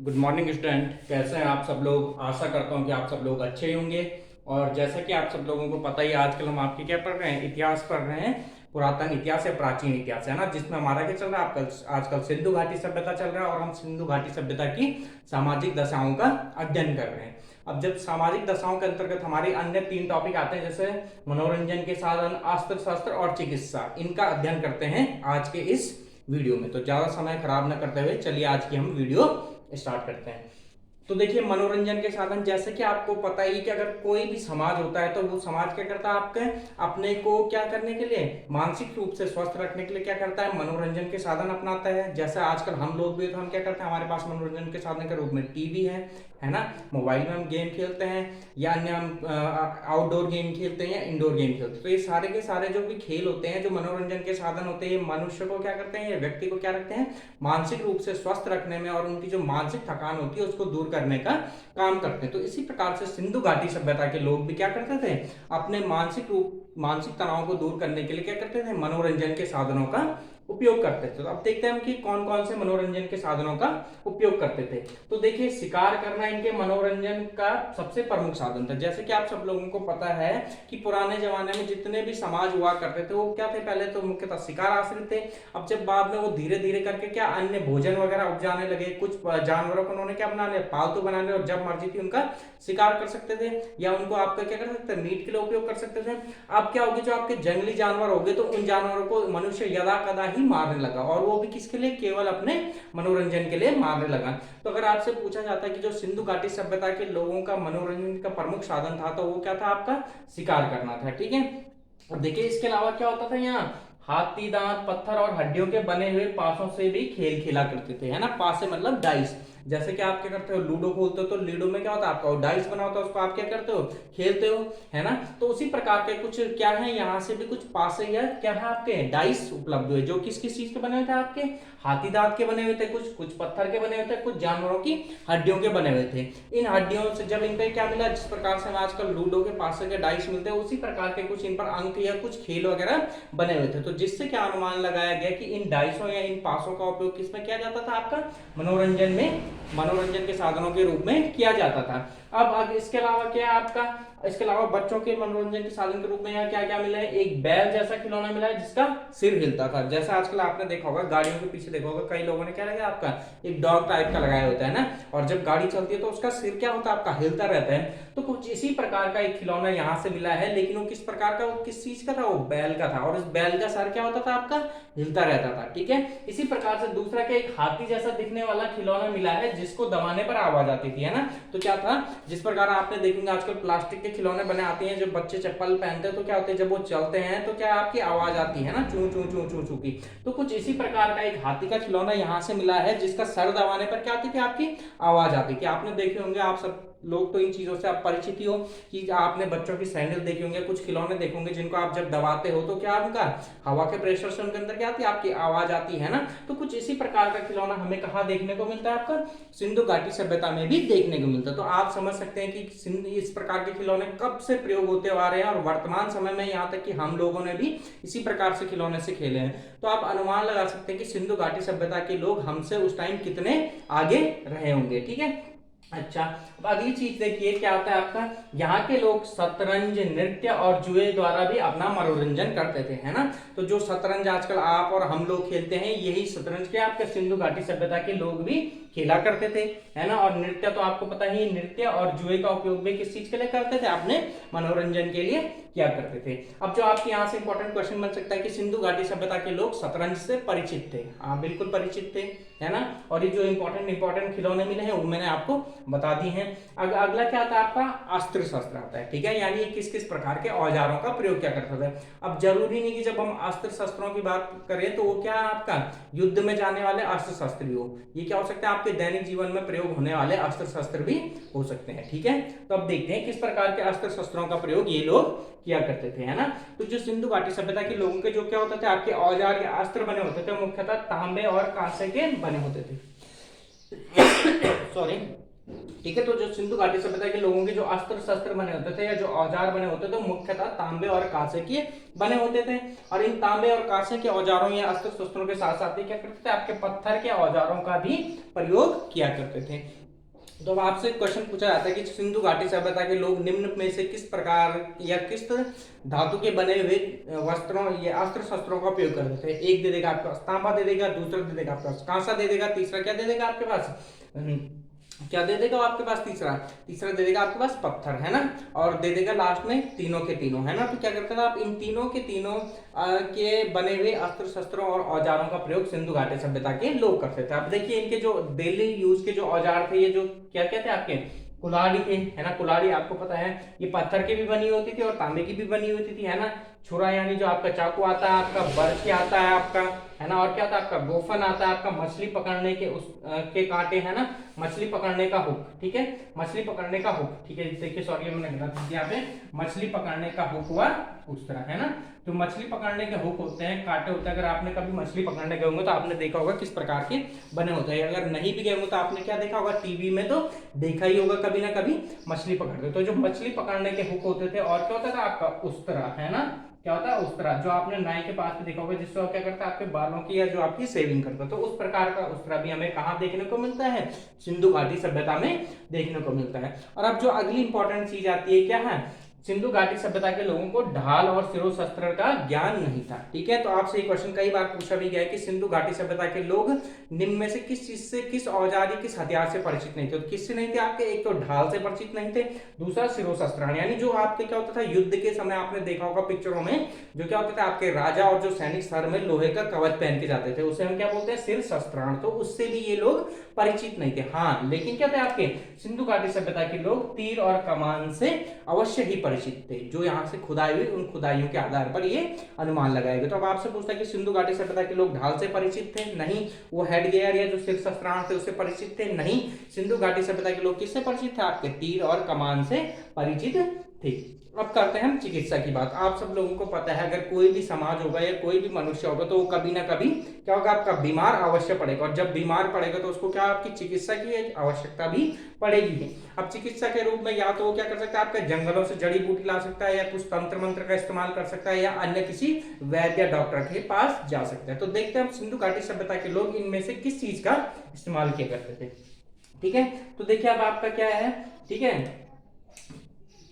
Good morning student, कैसे हैं आप सब लोग। आशा करता हूं कि आप सब लोग अच्छे ही होंगे। और जैसा कि आप सब लोगों को पता ही, आजकल हम आपके क्या पढ़ रहे हैं, इतिहास पढ़ रहे हैं। पुरातन इतिहास या प्राचीन इतिहास, है ना, जिसमें हमारा क्या चल रहा है आजकल सिंधु घाटी सभ्यता चल रहा है। और हम सिंधु घाटी सभ्यता की सामाजिक दशाओं का अध्ययन कर रहे हैं। अब जब सामाजिक दशाओं के अंतर्गत हमारे अन्य 3 टॉपिक आते हैं, जैसे मनोरंजन के साधन, अस्त्र शस्त्र और चिकित्सा, इनका अध्ययन करते हैं आज के इस वीडियो में। तो ज्यादा समय खराब न करते हुए चलिए आज की हम वीडियो स्टार्ट करते हैं। तो देखिए, मनोरंजन के साधन, जैसे कि आपको पता ही कि अगर कोई भी समाज होता है तो वो समाज क्या करता है, आपके अपने को क्या करने के लिए, मानसिक रूप से स्वस्थ रखने के लिए क्या करता है, मनोरंजन के साधन अपनाता है। जैसे आजकल हम लोग भी, तो हम क्या करते हैं, हमारे पास मनोरंजन के साधन के रूप में टीवी है ना, मोबाइल में हम गेम खेलते हैं, या अन्य हम आउटडोर गेम खेलते हैं या इंडोर गेम खेलते हैं। तो ये सारे के सारे जो भी खेल होते हैं, जो मनोरंजन के साधन होते हैं, ये मनुष्य को क्या करते हैं, ये व्यक्ति को क्या रखते हैं, मानसिक रूप से स्वस्थ रखने में और उनकी जो मानसिक थकान होती है उसको दूर करने का काम करते हैं। तो इसी प्रकार से सिंधु घाटी सभ्यता के लोग भी क्या करते थे, अपने मानसिक तनाव को दूर करने के लिए क्या करते थे, मनोरंजन के साधनों का उपयोग करते थे। तो अब देखते हैं हम कि कौन कौन से मनोरंजन के साधनों का उपयोग करते थे। तो देखिए, शिकार करना इनके मनोरंजन का सबसे प्रमुख साधन था। जैसे कि आप सब लोगों को पता है कि पुराने जमाने में जितने भी समाज हुआ करते थे, वो क्या थे, पहले तो मुख्यतः शिकार आश्रित थे। अब जब बाद में वो धीरे धीरे करके क्या अन्य भोजन वगैरह उपजाने लगे, कुछ जानवरों को उन्होंने क्या बना लिया, पालतू बना लिया, और जब मर्जी थी उनका शिकार कर सकते थे, या उनको आपका क्या कर सकते थे, मीट के लिए उपयोग कर सकते थे। अब क्या होगी, जो आपके जंगली जानवर होंगे तो उन जानवरों को मनुष्य यदा कदा ही मारने लगा, और वो भी किसके लिए, केवल अपने मनोरंजन के लिए मारने लगा। तो अगर आपसे पूछा जाता है कि जो सिंधु घाटी सभ्यता के लोगों का मनोरंजन का प्रमुख साधन था, तो वो क्या था, आपका शिकार करना था। ठीक है। और देखिए, इसके अलावा क्या होता था, यहाँ हाथी दांत, पत्थर और हड्डियों के बने हुए पासों से भी खेल खेला करते थे, है ना। पासे मतलब डाइस। जैसे कि आप क्या करते हो, लूडो खोलते हो, तो लूडो में क्या होता है, आपका डाइस बना होता है, उसको आप क्या करते हो, खेलते हो, है ना। तो उसी प्रकार के कुछ क्या है, यहाँ से भी कुछ पासे या क्या है, आपके डाइस उपलब्ध हुए, जो किस किस चीज के बने हुए थे, आपके हाथी दांत के बने हुए थे, कुछ कुछ पत्थर के बने हुए थे, कुछ जानवरों की हड्डियों के बने हुए थे। इन हड्डियों से जब इनका क्या मिला, जिस प्रकार से आजकल लूडो के पासे के डाइस मिलते हैं, उसी प्रकार के कुछ इन पर अंक या कुछ खेल वगैरह बने हुए थे। तो जिससे क्या अनुमान लगाया गया कि इन डाइसों या इन पासों का उपयोग किसमें किया जाता था, आपका मनोरंजन के साधनों के रूप में किया जाता था। अब इसके अलावा क्या है, आपका इसके अलावा बच्चों के मनोरंजन के साधन के रूप में यहाँ क्या क्या मिला है, एक बैल जैसा खिलौना मिला है जिसका सिर हिलता था। जैसा आजकल आपने देखा होगा, गाड़ियों के पीछे देखा होगा, कई लोगों ने क्या लगाया, आपका एक डॉग टाइप का लगाया होता है ना, और जब गाड़ी चलती है तो उसका सिर क्या होता है, आपका हिलता रहता है। तो कुछ इसी प्रकार का एक खिलौना यहाँ से मिला है, लेकिन वो किस प्रकार का, वो किस चीज का था, वो बैल का था, और इस बैल का सर क्या होता था, आपका हिलता रहता था। ठीक है। इसी प्रकार से दूसरा क्या, एक हाथी जैसा दिखने वाला खिलौना मिला है जिसको दबाने पर आवाज आती थी, है ना। तो क्या था, जिस प्रकार आपने देखेंगे आजकल प्लास्टिक के खिलौने बने आते हैं, जब बच्चे चप्पल पहनते हैं तो क्या होते हैं, जब वो चलते हैं तो क्या आपकी आवाज आती है ना, चू चू चू चू चू की। तो कुछ इसी प्रकार का एक हाथी का खिलौना यहाँ से मिला है, जिसका सर दबाने पर क्या आती थी, आपकी आवाज आती थी। आपने देखे होंगे, आप सब लोग तो इन चीजों से आप परिचित ही हो, कि आपने बच्चों की सैंडल देखी होंगे, कुछ खिलौने देखे होंगे जिनको आप जब दबाते हो तो क्या उनका हवा के प्रेशर से उनके अंदर क्या आती है, आपकी आवाज आती है ना। तो कुछ इसी प्रकार का खिलौना हमें कहाँ देखने को मिलता है, आपका सिंधु घाटी सभ्यता में भी देखने को मिलता है। तो आप समझ सकते हैं कि इस प्रकार के खिलौने कब से प्रयोग होते आ रहे हैं, और वर्तमान समय में यहाँ तक कि हम लोगों ने भी इसी प्रकार से खिलौने से खेले हैं। तो आप अनुमान लगा सकते हैं कि सिंधु घाटी सभ्यता के लोग हमसे उस टाइम कितने आगे रहे होंगे। ठीक है। अच्छा, अब अगली चीज देखिए, क्या आता है, आपका यहाँ के लोग शतरंज, नृत्य और जुए द्वारा भी अपना मनोरंजन करते थे, है ना। तो जो शतरंज आजकल आप और हम लोग खेलते हैं, यही शतरंज के आपके सिंधु घाटी सभ्यता के लोग भी खेला करते थे, है ना। और नृत्य तो आपको पता ही, नृत्य और जुए का उपयोग भी किस चीज के लिए करते थे, अपने मनोरंजन के लिए क्या करते थे। अब जो आपके यहाँ से इंपॉर्टेंट क्वेश्चन बन सकता है कि सिंधु घाटी सभ्यता के लोग शतरंज से परिचित थे। हाँ, बिल्कुल परिचित थे, है ना। और ये जो इंपॉर्टेंट खिलौने मिले हैं वो मैंने आपको बता दी हैं। अगला क्या आता है, आपका अस्त्र शस्त्र आता है। ठीक है, यानी किस किस प्रकार के औजारों का प्रयोग क्या करता था। अब जरूरी नहीं कि जब हम अस्त्र शस्त्रों की बात करें तो वो क्या है, आपका युद्ध में जाने वाले अस्त्र शस्त्र भी हो, ये क्या हो सकता है, आपके दैनिक जीवन में प्रयोग होने वाले अस्त्र शस्त्र भी हो सकते हैं। ठीक है। तो अब देखते हैं किस प्रकार के अस्त्र शस्त्रों का प्रयोग ये लोग किया करते थे, है ना। तो जो सिंधु घाटी सभ्यता के लोगों के जो क्या होता थे, आपके औजार या अस्त्र बने होते थे, मुख्यतः तांबे और कांसे के बने होते थे। सॉरी। ठीक है। तो जो सिंधु घाटी सभ्यता के लोगों के जो अस्त्र शस्त्र बने होते थे या जो औजार बने होते थे, मुख्यतः तांबे और कांसे के बने होते थे। और इन तांबे और कांसे के औजारों या अस्त्र शस्त्रों के साथ साथ क्या करते थे, आपके पत्थर के औजारों का भी प्रयोग किया करते थे। तो अब आपसे क्वेश्चन पूछा जाता है कि सिंधु घाटी सभ्यता के लोग निम्न में से किस प्रकार या किस धातु के बने हुए वस्त्रों या अस्त्र शस्त्रों का उपयोग करते थे। एक दे देगा आपके पास तांबा, दे देगा दूसरा दे देगा आपके पास कांसा, दे देगा तीसरा क्या दे देगा आपके पास, क्या दे देगा आपके पास, तीसरा तीसरा दे देगा आपके पास पत्थर, है ना, और दे देगा लास्ट में तीनों के तीनों, है ना। तो क्या करते थे आप, इन तीनों के तीनों के बने हुए अस्त्र शस्त्रों और औजारों का प्रयोग सिंधु घाटी सभ्यता के लोग करते थे। अब देखिए इनके जो डेली यूज के जो औजार थे, ये जो क्या क्या थे आपके, कुल्हाड़ी थे, है ना। कुल्हाड़ी आपको पता है ये पत्थर की भी बनी होती थी और तांबे की भी बनी होती थी, है ना। छुरा यानी जो आपका चाकू आता है, आपका बर्छी आता है आपका, है ना, और क्या आता है आपका गोफन आता है, आपका मछली पकड़ने के उस के कांटे, है ना, मछली पकड़ने का हुक, ठीक है, मछली पकड़ने का हुक, ठीक है। देखिए सॉरी मैंने गलत दिया, यहाँ पे मछली पकड़ने का हुक हुआ उस तरह, है ना। तो मछली पकड़ने के हुक होते हैं, कांटे होते हैं। अगर आपने कभी मछली पकड़ने गए होंगे तो आपने देखा होगा किस प्रकार के बने होते हैं। अगर नहीं भी गए होंगे तो आपने क्या देखा होगा, टीवी में तो देखा ही होगा कभी ना कभी मछली पकड़ते। तो जो मछली पकड़ने के हुक होते थे, और क्या होता था आपका उस्तरा, है ना, क्या होता है उस्तरा, जो आपने नाई के पास में देखा होगा, जिससे वो क्या करता है आपके बालों की या जो आपकी सेविंग करता है। तो उस प्रकार का उस्तरा भी हमें कहाँ देखने को मिलता है, सिंधु घाटी सभ्यता में देखने को मिलता है। और अब जो अगली इंपॉर्टेंट चीज आती है क्या है, सिंधु घाटी सभ्यता के लोगों को ढाल और सिरो शस्त्र का ज्ञान नहीं था, ठीक है। तो आपसे ये क्वेश्चन कई बार पूछा भी गया है कि सिंधु घाटी सभ्यता के लोग निम्न में से किस चीज से, किस औजार किस हथियार से परिचित नहीं थे। तो किससे नहीं थे आपके, एक तो ढाल से परिचित नहीं थे, दूसरा सिरो शस्त्र, यानी जो आपके क्या होता था युद्ध के समय आपने देखा होगा पिक्चरों में, जो क्या होता था आपके राजा और जो सैनिक सर में लोहे का कवच पहन के जाते थे, उसे हम क्या बोलते हैं, सिर शस्त्राण। तो उससे भी ये लोग परिचित नहीं थे। हाँ, लेकिन क्या थे आपके सिंधु घाटी सभ्यता के लोग तीर और कमान से अवश्य ही परिचित थे। जो यहाँ से खुदाई हुई उन खुदाइयों के आधार पर ये अनुमान लगाएगा। तो अब आपसे पूछता है कि सिंधु घाटी सभ्यता के लोग ढाल से परिचित थे, नहीं। वो हेड गियर या जो सिर शस्त्राण थे उससे परिचित थे, नहीं। सिंधु घाटी सभ्यता के लोग किससे परिचित थे, आपके तीर और कमान से परिचित थे। अब करते हैं हम चिकित्सा की बात। आप सब लोगों को पता है अगर कोई भी समाज होगा या कोई भी मनुष्य होगा तो वो कभी ना कभी क्या होगा, आपका बीमार अवश्य पड़ेगा। और जब बीमार पड़ेगा तो उसको क्या, आपकी चिकित्सा की आवश्यकता भी पड़ेगी। अब चिकित्सा के रूप में या तो वो क्या कर सकता है, आपके जंगलों से जड़ी बूटी ला सकता है, या कुछ तंत्र मंत्र का इस्तेमाल कर सकता है, या अन्य किसी वैद्य या डॉक्टर के पास जा सकता है। तो देखते हैं हम सिंधु घाटी सभ्यता के लोग इनमें से किस चीज का इस्तेमाल किया करते थे, ठीक है। तो देखिए अब आपका क्या है, ठीक है,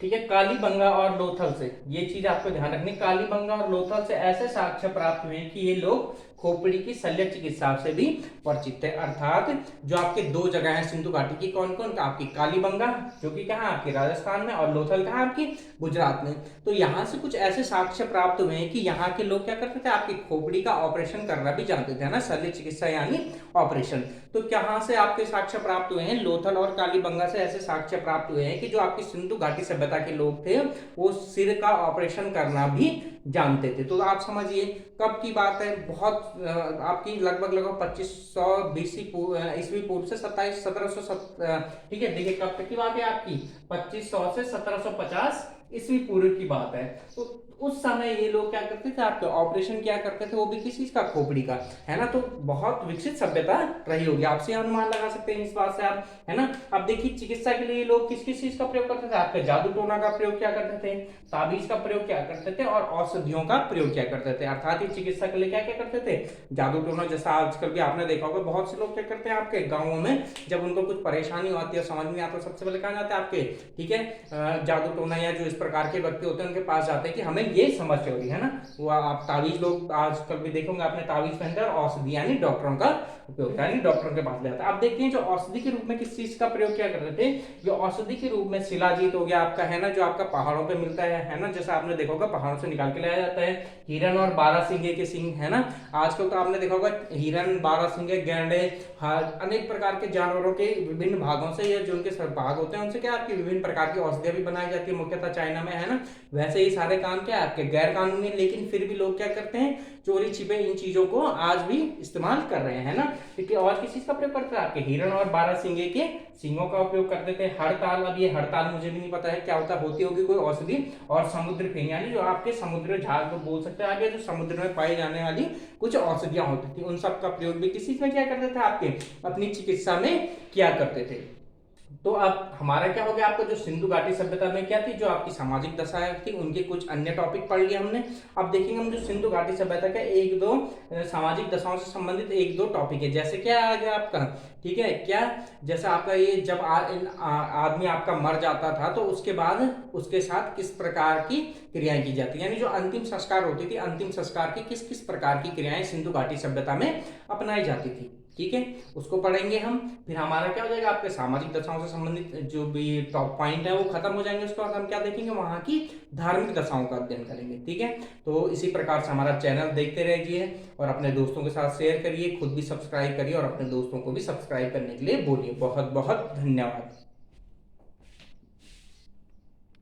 ठीक है, कालीबंगा और लोथल से ये चीज आपको ध्यान रखनी, कालीबंगा और लोथल से ऐसे साक्ष्य प्राप्त हुए कि ये लोग खोपड़ी की शल्य चिकित्सा से भी परिचित थे। अर्थात जो आपके दो जगह हैं सिंधु घाटी की, कौन कौन, आपकी कालीबंगा जो कि कहाँ आपकी राजस्थान में, और लोथल कहाँ आपकी गुजरात में। तो यहाँ से कुछ ऐसे साक्ष्य प्राप्त हुए हैं कि यहाँ के लोग क्या करते थे, आपकी खोपड़ी का ऑपरेशन करना भी जानते थे, ना, शल्य चिकित्सा यानी ऑपरेशन। तो कहाँ से आपके साक्ष्य प्राप्त हुए हैं, लोथल और कालीबंगा से ऐसे साक्ष्य प्राप्त हुए हैं कि जो आपकी सिंधु घाटी सभ्यता के लोग थे वो सिर का ऑपरेशन करना भी जानते थे। तो आप समझिए कब की बात है, बहुत आपकी लगभग 2500 बीसी ईस्वी पूर्व से 1700, ठीक है। देखिए कब तक की बात है आपकी, 2500 से 1750 ईस्वी पूर्व की बात है। तो उस समय ये लोग क्या करते थे, आपके ऑपरेशन क्या करते थे, वो भी किस चीज का, खोपड़ी का, है ना। तो बहुत विकसित सभ्यता रही होगी, आपसे अनुमान लगा सकते हैं इस बात से आप, है ना। अब देखिए चिकित्सा के लिए लोग किस किस चीज का प्रयोग करते थे, आपके जादू टोना का प्रयोग क्या करते थे, ताबीज का प्रयोग क्या करते थे, और औषधियों का प्रयोग क्या करते थे। अर्थात ये चिकित्सा के लिए क्या क्या करते थे, जादू टोना, जैसा आजकल भी आपने देखा होगा बहुत से लोग क्या करते हैं आपके गाँवों में, जब उनको कुछ परेशानी होती है समझ में आता, सबसे पहले कहा जाता है आपके, ठीक है, जादू टोना या जो इस प्रकार के व्यक्ति होते हैं उनके पास जाते हैं कि हमें ये समस्या हो रही है ना। वो आप ताबीज, लोग आजकल भी देखोगे आपने ताबीज पहनते हैं, और औषधि यानी डॉक्टरों का उपयोग, यानी डॉक्टरों के पास जाता है। अब देखते हैं जो औषधि के रूप में किस चीज का प्रयोग क्या करते थे। जो औषधि के रूप में शिलाजीत हो गया आपका, है ना, जो आपका पहाड़ों पे मिलता है ना, जैसा आपने देखा होगा पहाड़ों से निकाल के लाया जाता है। हिरन और बारहसिंगे के सिंग, है ना, आजकल तो आपने देखा होगा हिरन, बारहसिंगे, गैंडे, अनेक प्रकार के जानवरों के विभिन्न भागों से, या जो उनके भाग होते हैं उनसे क्या आपकी विभिन्न प्रकार की औषधियां भी बनाई जाती है, मुख्यतः चाइना में, है ना। वैसे ही सारे काम क्या आपके गैर कानूनी, लेकिन फिर भी लोग क्या करते हैं, चोरी छिपे इन चीजों को आज भी इस्तेमाल कर रहे हैं ना। क्योंकि और किस चीज का प्रयोग करते हैं, आपके हिरण और बारहसिंगे के सिंगों का उपयोग करते थे। हड़ताल, अब ये हड़ताल मुझे भी नहीं पता है क्या होता, होती होगी कोई औषधि। और समुद्र फेन, यानी जो आपके समुद्र झाग को बोल सकते हैं आगे, जो समुद्र में पाई जाने वाली कुछ औषधियां होती थी, उन सब का प्रयोग भी किसी में क्या करते थे, आपके अपनी चिकित्सा में किया करते थे। तो अब हमारा क्या हो गया, आपको जो सिंधु घाटी सभ्यता में क्या थी, जो आपकी सामाजिक दशाएं थी, उनके कुछ अन्य टॉपिक पढ़ लिए हमने। अब देखेंगे हम जो सिंधु घाटी सभ्यता का एक दो सामाजिक दशाओं से संबंधित एक दो टॉपिक है। जैसे क्या आ गया आपका, ठीक है क्या, जैसे आपका ये जब आदमी आपका मर जाता था तो उसके बाद उसके साथ किस प्रकार की क्रियाएं की जाती, यानी जो अंतिम संस्कार होती थी, अंतिम संस्कार की किस किस प्रकार की क्रियाएं सिंधु घाटी सभ्यता में अपनाई जाती थी, ठीक है, उसको पढ़ेंगे हम। फिर हमारा क्या हो जाएगा, आपके सामाजिक दशाओं से संबंधित जो भी टॉप पॉइंट है वो खत्म हो जाएंगे। उसके बाद हम क्या देखेंगे, वहां की धार्मिक दशाओं का अध्ययन करेंगे, ठीक है। तो इसी प्रकार से हमारा चैनल देखते रहिए और अपने दोस्तों के साथ शेयर करिए, खुद भी सब्सक्राइब करिए और अपने दोस्तों को भी सब्सक्राइब करने के लिए बोलिए। बहुत बहुत धन्यवाद।